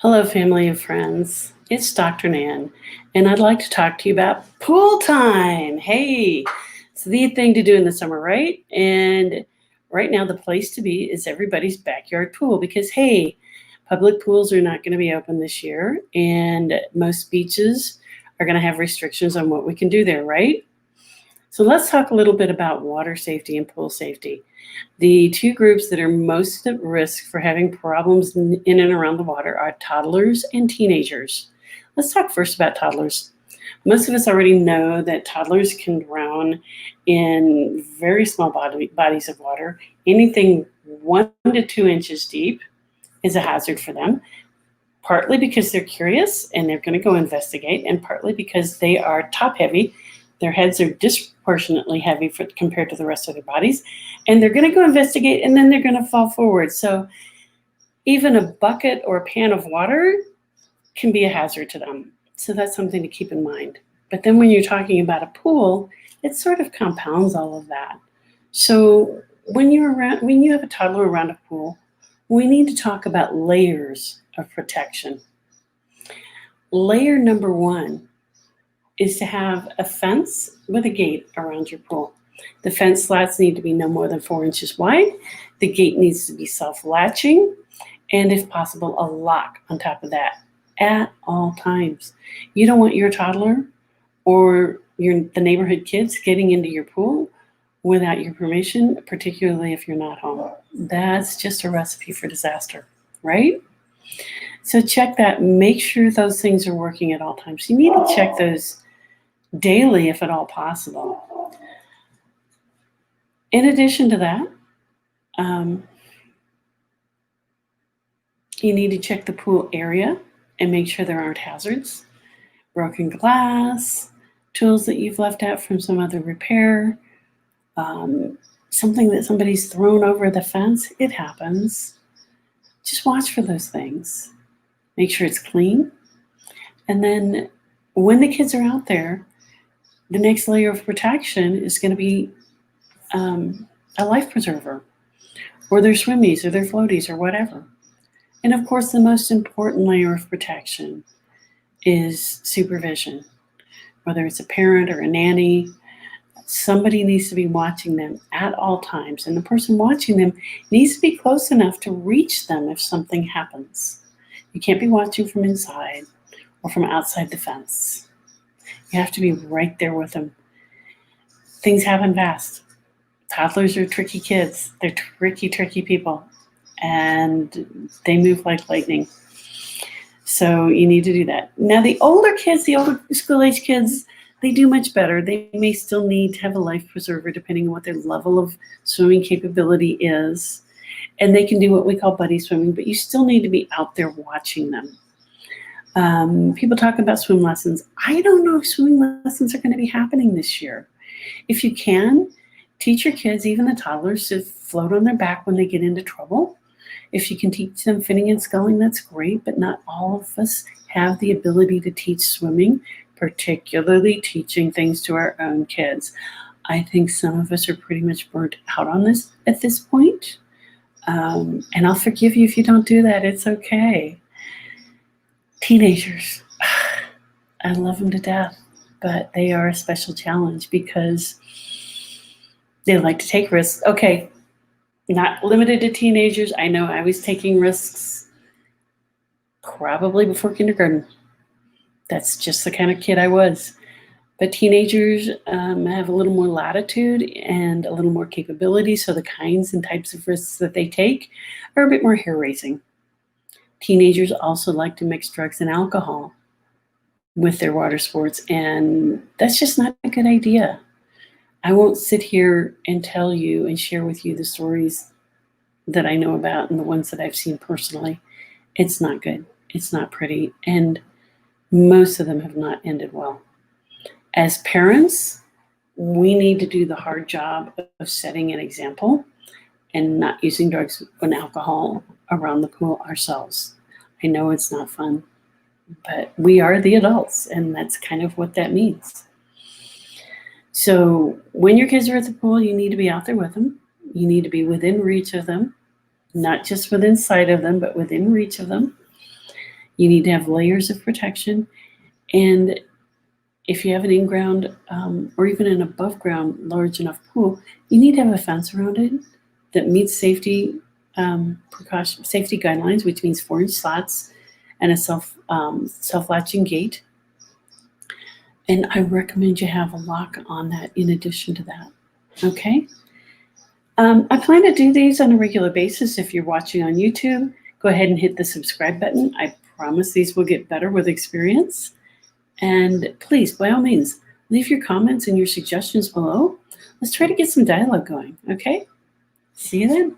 Hello, family and friends. It's Dr. Nan, and I'd like to talk to you about pool time. Hey, it's the thing to do in the summer, right? And right now, the place to be is everybody's backyard pool because, hey, public pools are not going to be open this year, and most beaches are going to have restrictions on what we can do there, right? So let's talk a little bit about water safety and pool safety. The two groups that are most at risk for having problems in and around the water are toddlers and teenagers. Let's talk first about toddlers. Most of us already know that toddlers can drown in very small bodies of water. Anything 1 to 2 inches deep is a hazard for them, partly because they're curious and they're going to go investigate, and partly because they are top heavy. Their heads are disproportionately heavy compared to the rest of their bodies, and they're going to go investigate, and then they're going to fall forward. So even a bucket or a pan of water can be a hazard to them. So that's something to keep in mind. But then when you're talking about a pool, it sort of compounds all of that. So when you have a toddler around a pool, we need to talk about layers of protection. Layer number 1 is to have a fence with a gate around your pool. The fence slats need to be no more than 4 inches wide. The gate needs to be self-latching, and if possible, a lock on top of that at all times. You don't want your toddler or the neighborhood kids getting into your pool without your permission, particularly if you're not home. That's just a recipe for disaster, right? So check that. Make sure those things are working at all times. You need to check those daily, if at all possible. In addition to that, you need to check the pool area and make sure there aren't hazards, broken glass, tools that you've left out from some other repair, something that somebody's thrown over the fence. It happens. Just watch for those things. Make sure it's clean. And then when the kids are out there, the next layer of protection is going to be a life preserver, or their swimmies, or their floaties, or whatever. And of course, the most important layer of protection is supervision. Whether it's a parent or a nanny, somebody needs to be watching them at all times. And the person watching them needs to be close enough to reach them if something happens. You can't be watching from inside or from outside the fence. You have to be right there with them. Things happen fast. Toddlers are tricky kids. They're tricky people. And they move like lightning. So you need to do that. Now the older kids, the older school-age kids, they do much better. They may still need to have a life preserver depending on what their level of swimming capability is. And they can do what we call buddy swimming, but you still need to be out there watching them. People talk about swim lessons. I don't know if swimming lessons are going to be happening this year. If you can, teach your kids, even the toddlers, to float on their back when they get into trouble. If you can teach them finning and sculling, that's great, but not all of us have the ability to teach swimming, particularly teaching things to our own kids. I think some of us are pretty much burnt out on this at this point. And I'll forgive you if you don't do that. It's okay. Teenagers, I love them to death, but they are a special challenge because they like to take risks. Okay, not limited to teenagers. I know I was taking risks probably before kindergarten. That's just the kind of kid I was. But teenagers have a little more latitude and a little more capability, so the kinds and types of risks that they take are a bit more hair-raising. Teenagers also like to mix drugs and alcohol with their water sports, and that's just not a good idea. I won't sit here and tell you and share with you the stories that I know about and the ones that I've seen personally. It's not good. It's not pretty, and most of them have not ended well. As parents, we need to do the hard job of setting an example and not using drugs and alcohol around the pool ourselves. I know it's not fun, but we are the adults, and that's kind of what that means. So when your kids are at the pool, you need to be out there with them. You need to be within reach of them, not just within sight of them, but within reach of them. You need to have layers of protection. And if you have an in-ground or even an above-ground large enough pool, you need to have a fence around it that meets safety safety guidelines, which means 4-inch slats and a self-latching gate. And I recommend you have a lock on that in addition to that. Okay. I plan to do these on a regular basis. If you're watching on YouTube, go ahead and hit the subscribe button. I promise these will get better with experience. And please, by all means, leave your comments and your suggestions below. Let's try to get some dialogue going, okay? See you then.